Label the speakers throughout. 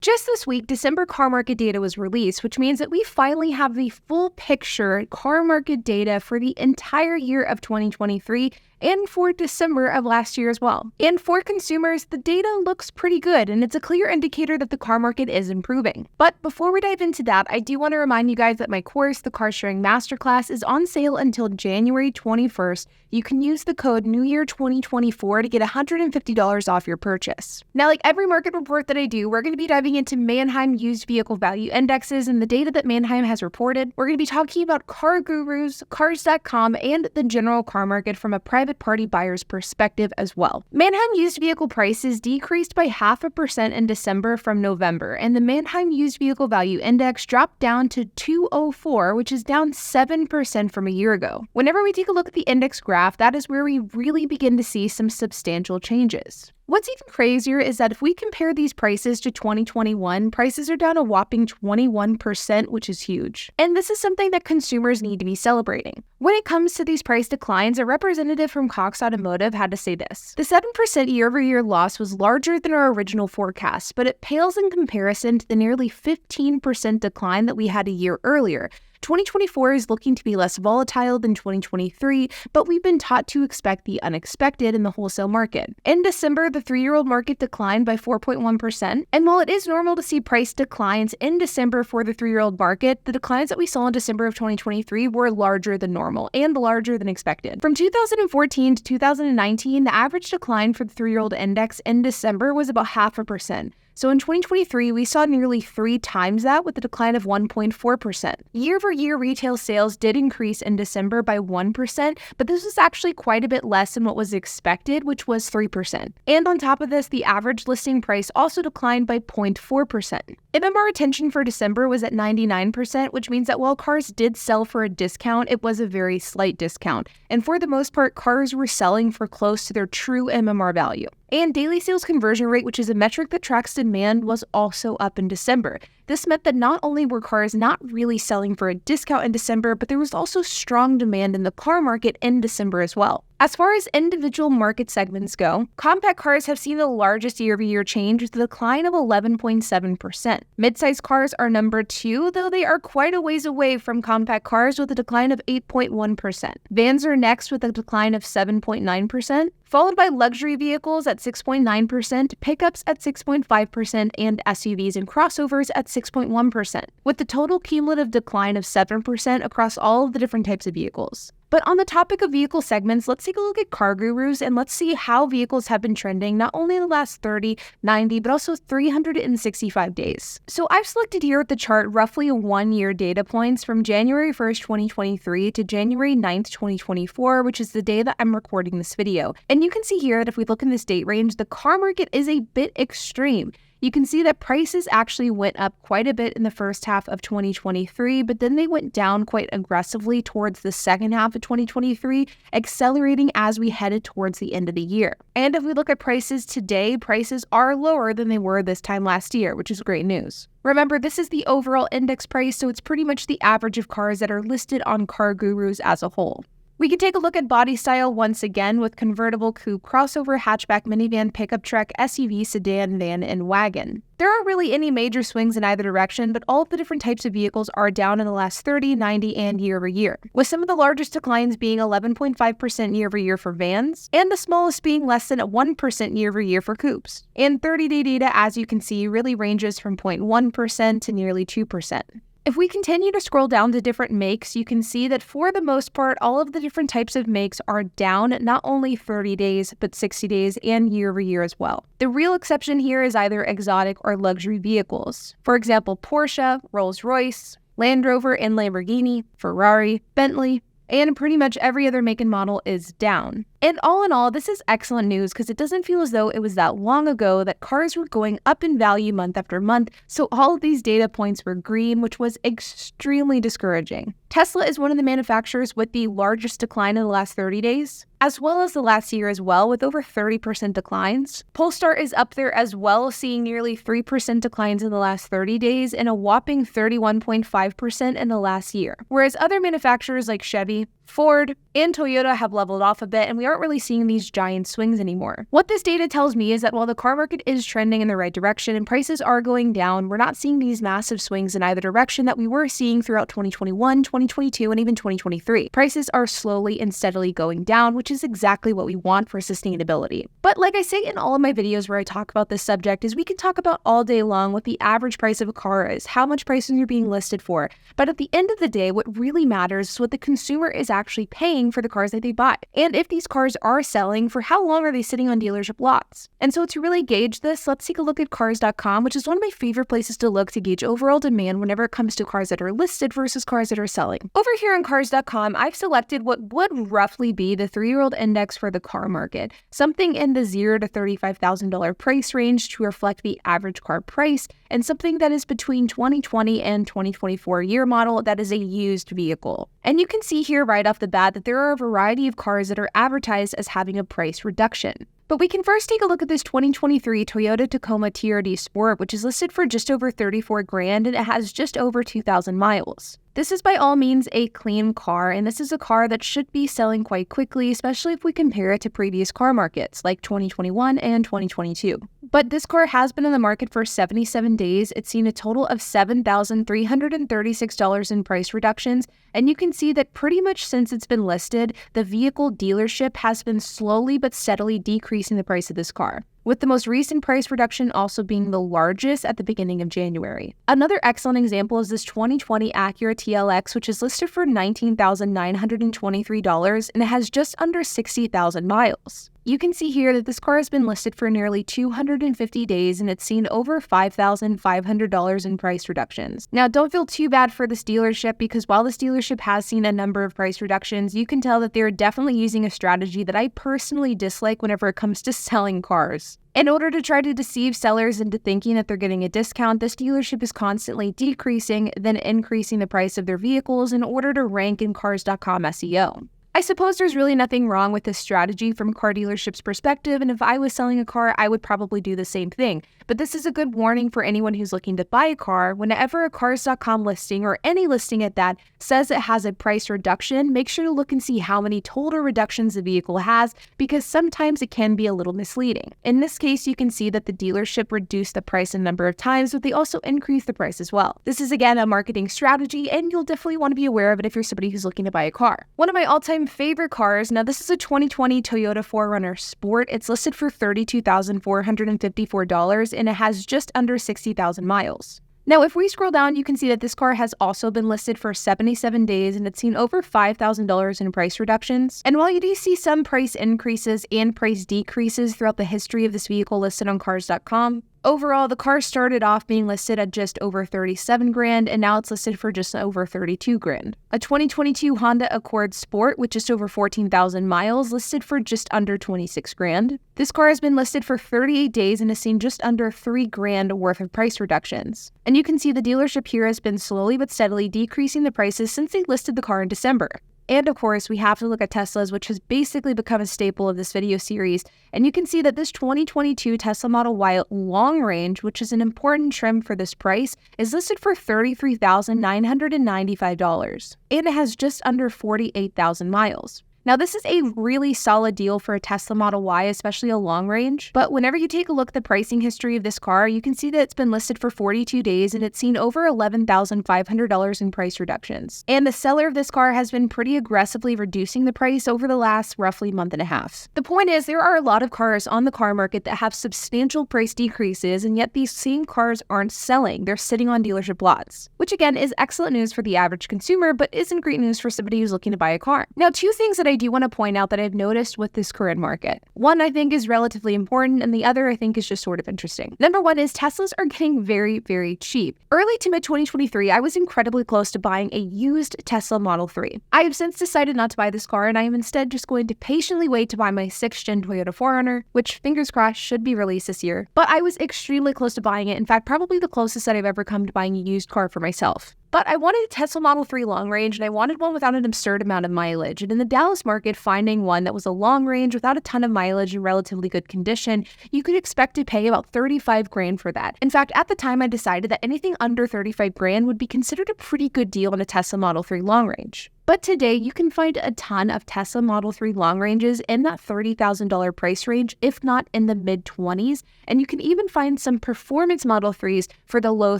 Speaker 1: Just this week, December car market data was released, which means that we finally have the full picture car market data for the entire year of 2023 and for December of last year as well. And for consumers, the data looks pretty good, and it's a clear indicator that the car market is improving. But before we dive into that, I do want to remind you guys that my course, the Car Sharing Masterclass, is on sale until January 21st. You can use the code NEWYEAR2024 to get $150 off your purchase. Now, like every market report that I do, we're going to be diving into Manheim used vehicle value indexes and the data that Manheim has reported. We're going to be talking about CarGurus, Cars.com, and the general car market from a private party buyer's perspective as well. Manheim used vehicle prices decreased by 0.5% in December from November, and the Manheim used vehicle value index dropped down to 204, which is down 7% from a year ago. Whenever we take a look at the index graph, that is where we really begin to see some substantial changes. What's even crazier is that if we compare these prices to 2021, prices are down a whopping 21%, which is huge. And this is something that consumers need to be celebrating. When it comes to these price declines, a representative from Cox Automotive had to say this: "The 7% year-over-year loss was larger than our original forecast, but it pales in comparison to the nearly 15% decline that we had a year earlier. 2024 is looking to be less volatile than 2023, but we've been taught to expect the unexpected in the wholesale market." In December, the 3-year-old market declined by 4.1%, and while it is normal to see price declines in December for the 3-year-old market, the declines that we saw in December of 2023 were larger than normal and larger than expected. From 2014 to 2019, the average decline for the 3-year-old index in December was about 0.5%. So in 2023, we saw nearly 3 times that with a decline of 1.4%. Year-over-year retail sales did increase in December by 1%, but this was actually quite a bit less than what was expected, which was 3%. And on top of this, the average listing price also declined by 0.4%. MMR retention for December was at 99%, which means that while cars did sell for a discount, it was a very slight discount. And for the most part, cars were selling for close to their true MMR value. And daily sales conversion rate, which is a metric that tracks demand, was also up in December. This meant that not only were cars not really selling for a discount in December, but there was also strong demand in the car market in December as well. As far as individual market segments go, compact cars have seen the largest year-over-year change with a decline of 11.7%. Midsize cars are number 2, though they are quite a ways away from compact cars with a decline of 8.1%. Vans are next with a decline of 7.9%, followed by luxury vehicles at 6.9%, pickups at 6.5%, and SUVs and crossovers at 6.1%, with the total cumulative decline of 7% across all of the different types of vehicles. But on the topic of vehicle segments, let's take a look at CarGurus and let's see how vehicles have been trending not only in the last 30, 90, but also 365 days. So I've selected here with the chart roughly 1-year data points from January 1st, 2023 to January 9th, 2024, which is the day that I'm recording this video. And you can see here that if we look in this date range, the car market is a bit extreme. You can see that prices actually went up quite a bit in the first half of 2023, but then they went down quite aggressively towards the second half of 2023, accelerating as we headed towards the end of the year. And if we look at prices today, prices are lower than they were this time last year, which is great news. Remember, this is the overall index price, so it's pretty much the average of cars that are listed on CarGurus as a whole. We can take a look at body style once again with convertible, coupe, crossover, hatchback, minivan, pickup truck, SUV, sedan, van, and wagon. There aren't really any major swings in either direction, but all of the different types of vehicles are down in the last 30, 90, and year-over-year, with some of the largest declines being 11.5% year-over-year for vans, and the smallest being less than 1% year-over-year for coupes. And 30-day data, as you can see, really ranges from 0.1% to nearly 2%. If we continue to scroll down to different makes, you can see that for the most part, all of the different types of makes are down not only 30 days, but 60 days and year-over-year as well. The real exception here is either exotic or luxury vehicles. For example, Porsche, Rolls-Royce, Land Rover and Lamborghini, Ferrari, Bentley, and pretty much every other make and model is down. And all in all, this is excellent news because it doesn't feel as though it was that long ago that cars were going up in value month after month, so all of these data points were green, which was extremely discouraging. Tesla is one of the manufacturers with the largest decline in the last 30 days, as well as the last year as well, with over 30% declines. Polestar is up there as well, seeing nearly 3% declines in the last 30 days and a whopping 31.5% in the last year. Whereas other manufacturers like Chevy, Ford and Toyota have leveled off a bit, and we aren't really seeing these giant swings anymore. What this data tells me is that while the car market is trending in the right direction and prices are going down, we're not seeing these massive swings in either direction that we were seeing throughout 2021, 2022, and even 2023. Prices are slowly and steadily going down, which is exactly what we want for sustainability. But like I say in all of my videos where I talk about this subject, is we can talk about all day long what the average price of a car is, how much prices are being listed for. But at the end of the day, what really matters is what the consumer is actually paying for the cars that they buy. And if these cars are selling, for how long are they sitting on dealership lots? And so to really gauge this, let's take a look at Cars.com, which is one of my favorite places to look to gauge overall demand whenever it comes to cars that are listed versus cars that are selling. Over here on Cars.com, I've selected what would roughly be the 3-year-old index for the car market, something in the $0 to $35,000 price range to reflect the average car price, and something that is between 2020 and 2024 year model that is a used vehicle. And you can see here right off the bat that there are a variety of cars that are advertised as having a price reduction. But we can first take a look at this 2023 Toyota Tacoma TRD Sport, which is listed for just over $34,000 and it has just over 2,000 miles. This is by all means a clean car, and this is a car that should be selling quite quickly, especially if we compare it to previous car markets like 2021 and 2022. But this car has been in the market for 77 days. It's seen a total of $7,336 in price reductions, and you can see that pretty much since it's been listed, the vehicle dealership has been slowly but steadily decreasing the price of this car, with the most recent price reduction also being the largest at the beginning of January. Another excellent example is this 2020 Acura TLX, which is listed for $19,923 and it has just under 60,000 miles. You can see here that this car has been listed for nearly 250 days and it's seen over $5,500 in price reductions. Now, don't feel too bad for this dealership, because while this dealership has seen a number of price reductions, you can tell that they're definitely using a strategy that I personally dislike whenever it comes to selling cars. In order to try to deceive sellers into thinking that they're getting a discount, this dealership is constantly decreasing, then increasing the price of their vehicles in order to rank in Cars.com SEO. I suppose there's really nothing wrong with this strategy from a car dealership's perspective, and if I was selling a car, I would probably do the same thing. But this is a good warning for anyone who's looking to buy a car. Whenever a Cars.com listing, or any listing at that, says it has a price reduction, make sure to look and see how many total reductions the vehicle has, because sometimes it can be a little misleading. In this case, you can see that the dealership reduced the price a number of times, but they also increased the price as well. This is again a marketing strategy, and you'll definitely want to be aware of it if you're somebody who's looking to buy a car. One of my all-time favorite cars, now this is a 2020 Toyota 4Runner Sport. It's listed for $32,454 and it has just under 60,000 miles. Now, if we scroll down, you can see that this car has also been listed for 77 days and it's seen over $5,000 in price reductions. And while you do see some price increases and price decreases throughout the history of this vehicle listed on Cars.com, overall, the car started off being listed at just over $37,000 and now it's listed for just over $32,000. A 2022 Honda Accord Sport with just over 14,000 miles listed for just under $26,000. This car has been listed for 38 days and has seen just under $3,000 worth of price reductions. And you can see the dealership here has been slowly but steadily decreasing the prices since they listed the car in December. And of course, we have to look at Teslas, which has basically become a staple of this video series. And you can see that this 2022 Tesla Model Y long range, which is an important trim for this price, is listed for $33,995. And it has just under 48,000 miles. Now, this is a really solid deal for a Tesla Model Y, especially a long range. But whenever you take a look at the pricing history of this car, you can see that it's been listed for 42 days and it's seen over $11,500 in price reductions. And the seller of this car has been pretty aggressively reducing the price over the last roughly month and a half. The point is, there are a lot of cars on the car market that have substantial price decreases, and yet these same cars aren't selling. They're sitting on dealership lots, which again is excellent news for the average consumer, but isn't great news for somebody who's looking to buy a car. Now, two things that I do want to point out that I've noticed with this current market. One I think is relatively important, and the other I think is just sort of interesting. Number one is Teslas are getting very, very cheap. Early to mid 2023, I was incredibly close to buying a used Tesla Model 3. I have since decided not to buy this car, and I am instead just going to patiently wait to buy my 6th gen Toyota 4Runner, which fingers crossed should be released this year. But I was extremely close to buying it. In fact, probably the closest that I've ever come to buying a used car for myself. But I wanted a Tesla Model 3 long range, and I wanted one without an absurd amount of mileage. And in the Dallas market, finding one that was a long range without a ton of mileage in relatively good condition, you could expect to pay about $35,000 for that. In fact, at the time, I decided that anything under $35,000 would be considered a pretty good deal on a Tesla Model 3 long range. But today, you can find a ton of Tesla Model 3 long ranges in that $30,000 price range, if not in the mid-20s, and you can even find some performance Model 3s for the low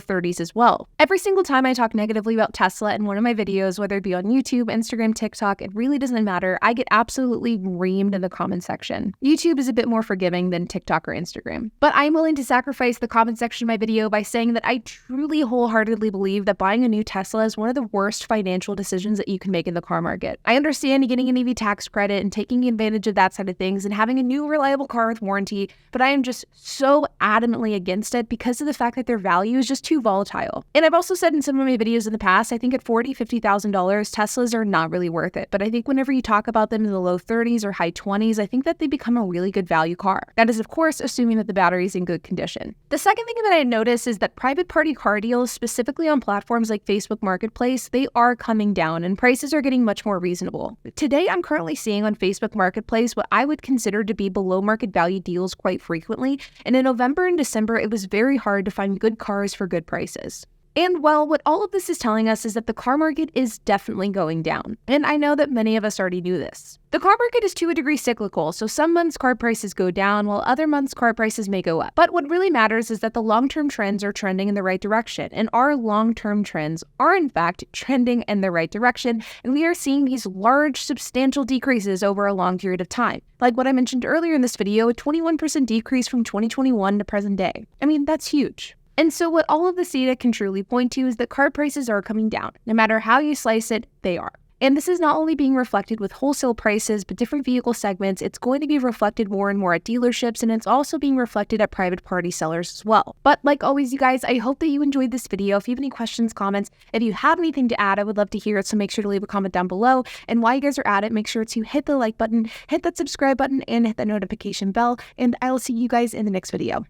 Speaker 1: 30s as well. Every single time I talk negatively about Tesla in one of my videos, whether it be on YouTube, Instagram, TikTok, it really doesn't matter. I get absolutely reamed in the comment section. YouTube is a bit more forgiving than TikTok or Instagram. But I'm willing to sacrifice the comment section of my video by saying that I truly wholeheartedly believe that buying a new Tesla is one of the worst financial decisions that you can make in the car market. I understand getting an EV tax credit and taking advantage of that side of things and having a new reliable car with warranty, but I am just so adamantly against it because of the fact that their value is just too volatile. And I've also said in some of my videos in the past, I think at $40,000, $50,000, Teslas are not really worth it. But I think whenever you talk about them in the low 30s or high 20s, I think that they become a really good value car. That is, of course, assuming that the battery is in good condition. The second thing that I noticed is that private party car deals, specifically on platforms like Facebook Marketplace, they are coming down and prices are getting much more reasonable. Today, I'm currently seeing on Facebook Marketplace what I would consider to be below market value deals quite frequently, and in November and December, it was very hard to find good cars for good prices. And well, what all of this is telling us is that the car market is definitely going down. And I know that many of us already knew this. The car market is to a degree cyclical, so some months car prices go down while other months car prices may go up. But what really matters is that the long-term trends are trending in the right direction, and our long-term trends are in fact trending in the right direction, and we are seeing these large, substantial decreases over a long period of time. Like what I mentioned earlier in this video, a 21% decrease from 2021 to present day. I mean, that's huge. And so what all of this data can truly point to is that car prices are coming down. No matter how you slice it, they are. And this is not only being reflected with wholesale prices, but different vehicle segments. It's going to be reflected more and more at dealerships, and it's also being reflected at private party sellers as well. But like always, you guys, I hope that you enjoyed this video. If you have any questions, comments, if you have anything to add, I would love to hear it. So make sure to leave a comment down below. And while you guys are at it, make sure to hit the like button, hit that subscribe button, and hit that notification bell. And I will see you guys in the next video.